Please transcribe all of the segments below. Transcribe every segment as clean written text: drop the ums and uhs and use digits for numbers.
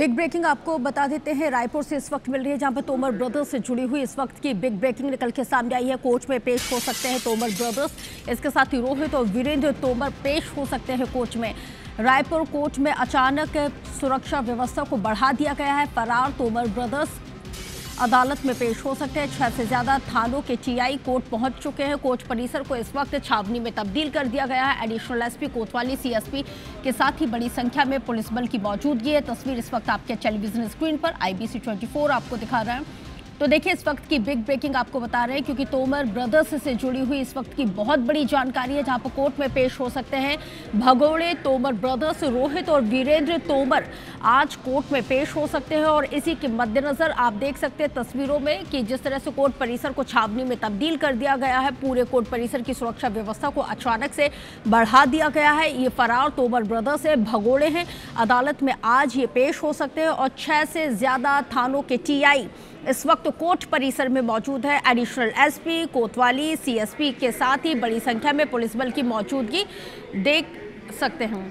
Big breaking आपको बता देते हैं, रायपुर से इस वक्त मिल रही है, जहां पर तोमर ब्रदर्स से जुड़ी हुई इस वक्त की बिग ब्रेकिंग निकल के सामने आई है। कोर्ट में पेश हो सकते हैं तोमर ब्रदर्स, इसके साथ ही रोहित और वीरेंद्र तोमर पेश हो सकते हैं कोर्ट में। रायपुर कोर्ट में अचानक सुरक्षा व्यवस्था को बढ़ा दिया गया है। फरार तोमर ब्रदर्स अदालत में पेश हो सकते हैं। 6 से ज्यादा थानों के टीआई कोर्ट पहुंच चुके हैं। कोर्ट परिसर को इस वक्त छावनी में तब्दील कर दिया गया है। एडिशनल एसपी कोतवाली, सीएसपी के साथ ही बड़ी संख्या में पुलिस बल की मौजूदगी है। तस्वीर इस वक्त आपके टेलीविजन स्क्रीन पर IBC 24 आपको दिखा रहा है। तो देखिए, इस वक्त की बिग ब्रेकिंग आपको बता रहे हैं, क्योंकि तोमर ब्रदर्स से जुड़ी हुई इस वक्त की बहुत बड़ी जानकारी है, जहां पर कोर्ट में पेश हो सकते हैं भगोड़े तोमर ब्रदर्स। रोहित और वीरेंद्र तोमर आज कोर्ट में पेश हो सकते हैं। और इसी के मद्देनजर आप देख सकते हैं तस्वीरों में कि जिस तरह से कोर्ट परिसर को छावनी में तब्दील कर दिया गया है, पूरे कोर्ट परिसर की सुरक्षा व्यवस्था को अचानक से बढ़ा दिया गया है। ये फरार तोमर ब्रदर्स है, भगोड़े हैं। अदालत में आज ये पेश हो सकते हैं और 6 से ज्यादा थानों के टीआई इस वक्त कोर्ट परिसर में मौजूद है। एडिशनल एसपी कोतवाली, सीएसपी के साथ ही बड़ी संख्या में पुलिस बल की मौजूदगी देख सकते हैं।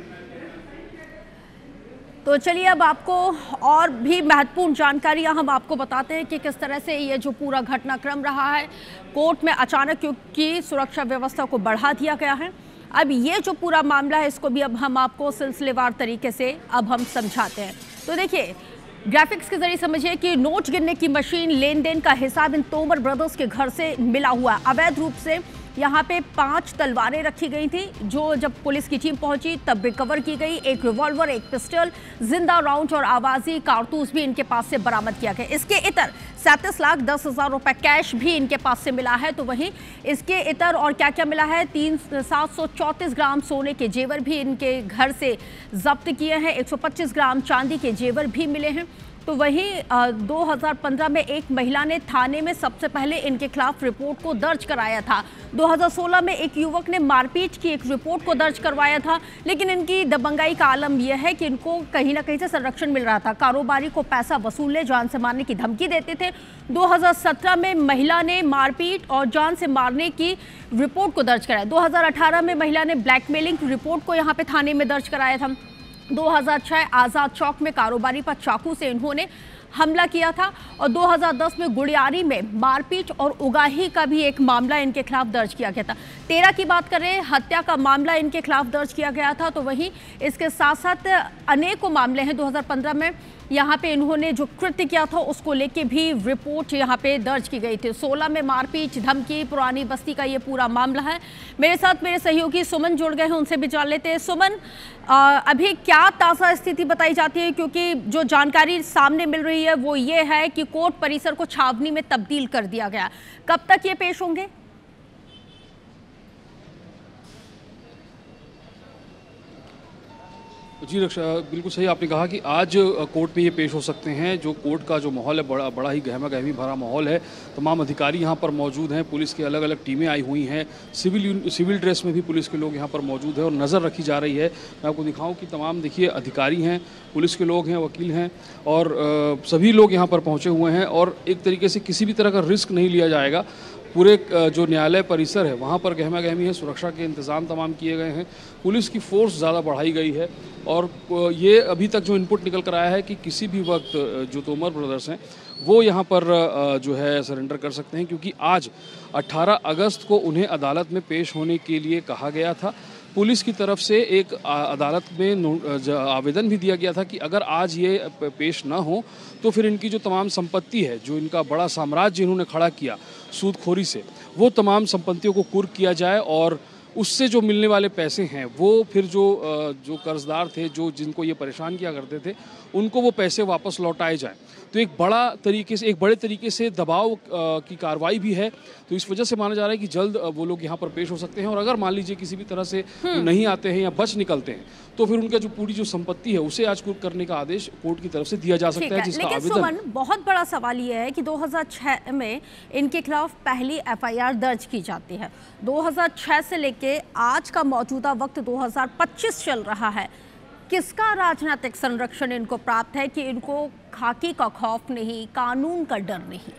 तो चलिए, अब आपको और भी महत्वपूर्ण जानकारियां हम आपको बताते हैं कि किस तरह से ये जो पूरा घटनाक्रम रहा है। कोर्ट में अचानक क्योंकि सुरक्षा व्यवस्था को बढ़ा दिया गया है। अब ये जो पूरा मामला है, इसको भी अब हम आपको सिलसिलेवार तरीके से अब हम समझाते हैं। तो देखिए, ग्राफिक्स के जरिए समझिए कि नोट गिनने की मशीन, लेन देन का हिसाब इन तोमर ब्रदर्स के घर से मिला हुआ है। अवैध रूप से यहाँ पे 5 तलवारें रखी गई थी, जो जब पुलिस की टीम पहुंची तब रिकवर की गई। एक रिवॉल्वर, एक पिस्टल, जिंदा राउंड और आवाजी कारतूस भी इनके पास से बरामद किया गया। इसके इतर 37,10,000 रुपए कैश भी इनके पास से मिला है। तो वहीं इसके इतर और क्या क्या मिला है, 734 ग्राम सोने के जेवर भी इनके घर से जब्त किए हैं। 125 ग्राम चांदी के जेवर भी मिले हैं। तो वहीं 2015 में एक महिला ने थाने में सबसे पहले इनके खिलाफ रिपोर्ट को दर्ज कराया था। 2016 में एक युवक ने मारपीट की एक रिपोर्ट को दर्ज करवाया था। लेकिन इनकी दबंगाई का आलम यह है कि इनको कहीं ना कहीं से संरक्षण मिल रहा था। कारोबारी को पैसा वसूलने, जान से मारने की धमकी देते थे। 2017 में महिला ने मारपीट और जान से मारने की रिपोर्ट को दर्ज कराया। 2018 में महिला ने ब्लैकमेलिंग रिपोर्ट को यहाँ पे थाने में दर्ज कराया था। 2006 आज़ाद चौक में कारोबारी पर चाकू से इन्होंने हमला किया था। और 2010 में गुड़ियारी में मारपीट और उगाही का भी एक मामला इनके खिलाफ दर्ज किया गया था। 13 की बात करें, हत्या का मामला इनके खिलाफ दर्ज किया गया था। तो वहीं इसके साथ साथ अनेकों मामले हैं। 2015 में यहाँ पे इन्होंने जो कृत्य किया था उसको लेके भी रिपोर्ट यहाँ पे दर्ज की गई थी। 16 में मारपीट, धमकी, पुरानी बस्ती का ये पूरा मामला है। मेरे साथ मेरे सहयोगी सुमन जुड़ गए हैं, उनसे भी जान लेते हैं। सुमन, अभी क्या ताज़ा स्थिति बताई जाती है? क्योंकि जो जानकारी सामने मिल रही है वो ये है कि कोर्ट परिसर को छावनी में तब्दील कर दिया गया। कब तक ये पेश होंगे? जी रक्षा, बिल्कुल सही आपने कहा कि आज कोर्ट में ये पेश हो सकते हैं। जो कोर्ट का जो माहौल है, बड़ा ही गहमा गहमी भरा माहौल है। तमाम अधिकारी यहाँ पर मौजूद हैं, पुलिस की अलग अलग टीमें आई हुई हैं, सिविल ड्रेस में भी पुलिस के लोग यहाँ पर मौजूद हैं और नज़र रखी जा रही है। मैं आपको दिखाऊँ कि तमाम देखिए अधिकारी हैं, पुलिस के लोग हैं, वकील हैं और सभी लोग यहाँ पर पहुँचे हुए हैं। और एक तरीके से किसी भी तरह का रिस्क नहीं लिया जाएगा। पूरे जो न्यायालय परिसर है वहाँ पर गहमा गहमी है, सुरक्षा के इंतज़ाम तमाम किए गए हैं, पुलिस की फ़ोर्स ज़्यादा बढ़ाई गई है। और ये अभी तक जो इनपुट निकल कर आया है कि किसी भी वक्त जो तोमर ब्रदर्स हैं वो यहाँ पर जो है सरेंडर कर सकते हैं, क्योंकि आज 18 अगस्त को उन्हें अदालत में पेश होने के लिए कहा गया था। पुलिस की तरफ से एक अदालत में आवेदन भी दिया गया था कि अगर आज ये पेश ना हो तो फिर इनकी जो तमाम संपत्ति है, जो इनका बड़ा साम्राज्य इन्होंने खड़ा किया सूदखोरी से, वो तमाम संपत्तियों को कुर्क किया जाए और उससे जो मिलने वाले पैसे हैं वो फिर जो कर्जदार थे, जो जिनको ये परेशान किया करते थे, उनको वो पैसे वापस लौटाए जाएं। तो एक बड़े तरीके से दबाव की कार्रवाई भी है। तो इस वजह से माना जा रहा है कि जल्द वो लोग यहाँ पर पेश हो सकते हैं। और अगर मान लीजिए किसी भी तरह से नहीं आते हैं या बच निकलते हैं तो फिर उनका जो पूरी जो संपत्ति है उसे आज कुर्क करने का आदेश कोर्ट की तरफ से दिया जा सकता है, जिसका आवेदन। सुमन, बहुत बड़ा सवाल ये है कि 2006 में इनके खिलाफ पहली FIR दर्ज की जाती है। 2006 से लेके आज का मौजूदा वक्त 2025 चल रहा है। किसका राजनीतिक संरक्षण इनको प्राप्त है कि इनको खाकी का खौफ नहीं, कानून का डर नहीं?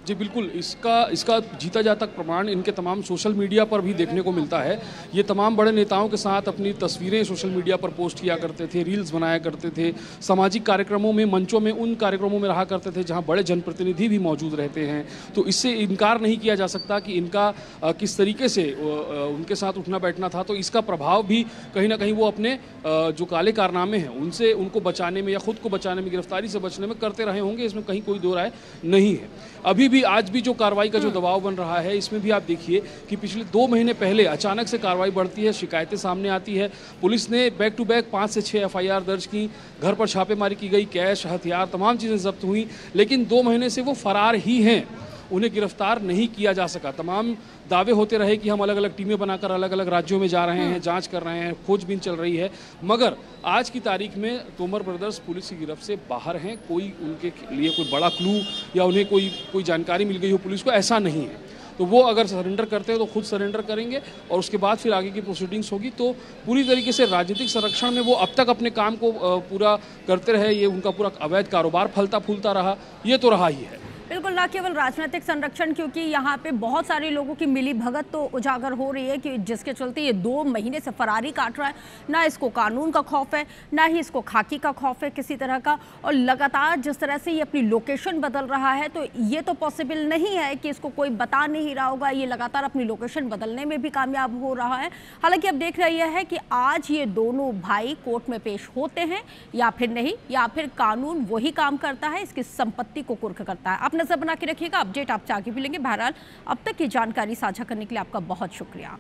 जी बिल्कुल, इसका जीता जाता प्रमाण इनके तमाम सोशल मीडिया पर भी देखने को मिलता है। ये तमाम बड़े नेताओं के साथ अपनी तस्वीरें सोशल मीडिया पर पोस्ट किया करते थे, रील्स बनाया करते थे, सामाजिक कार्यक्रमों में, मंचों में, उन कार्यक्रमों में रहा करते थे जहां बड़े जनप्रतिनिधि भी मौजूद रहते हैं। तो इससे इनकार नहीं किया जा सकता कि इनका किस तरीके से उनके साथ उठना बैठना था। तो इसका प्रभाव भी कहीं ना कहीं वो अपने जो काले कारनामे हैं उनसे उनको बचाने में या खुद को बचाने में, गिरफ्तारी से बचने में करते रहे होंगे, इसमें कहीं कोई दो राय नहीं है। अभी भी आज भी जो कार्रवाई का जो दबाव बन रहा है, इसमें भी आप देखिए कि पिछले 2 महीने पहले अचानक से कार्रवाई बढ़ती है, शिकायतें सामने आती है, पुलिस ने बैक टू बैक 5 से 6 एफआईआर दर्ज की, घर पर छापेमारी की गई, कैश, हथियार, तमाम चीज़ें जब्त हुई, लेकिन 2 महीने से वो फरार ही हैं, उन्हें गिरफ्तार नहीं किया जा सका। तमाम दावे होते रहे कि हम अलग अलग टीमें बनाकर अलग अलग राज्यों में जा रहे हैं, जांच कर रहे हैं, खोजबीन चल रही है, मगर आज की तारीख में तोमर ब्रदर्स पुलिस की गिरफ्त से बाहर हैं। कोई उनके लिए कोई बड़ा क्लू या उन्हें कोई जानकारी मिल गई हो पुलिस को, ऐसा नहीं है। तो वो अगर सरेंडर करते हैं तो खुद सरेंडर करेंगे और उसके बाद फिर आगे की प्रोसीडिंग्स होगी। तो पूरी तरीके से राजनीतिक संरक्षण में वो अब तक अपने काम को पूरा करते रहे, ये उनका पूरा अवैध कारोबार फलता फूलता रहा, ये तो रहा ही है। बिल्कुल, ना केवल राजनीतिक संरक्षण, क्योंकि यहाँ पे बहुत सारे लोगों की मिली भगत तो उजागर हो रही है कि जिसके चलते ये 2 महीने से फरारी काट रहा है। ना इसको कानून का खौफ है, ना ही इसको खाकी का खौफ है किसी तरह का, और लगातार जिस तरह से ये अपनी लोकेशन बदल रहा है, तो ये तो पॉसिबल नहीं है कि इसको कोई बता नहीं रहा होगा। ये लगातार अपनी लोकेशन बदलने में भी कामयाब हो रहा है। हालांकि अब देख रही है कि आज ये दोनों भाई कोर्ट में पेश होते हैं या फिर नहीं, या फिर कानून वही काम करता है, इसकी संपत्ति को कुर्क करता है। नजर बना के रखिएगा, अपडेट आपसे आगे भी लेंगे। बहरहाल अब तक की जानकारी साझा करने के लिए आपका बहुत शुक्रिया।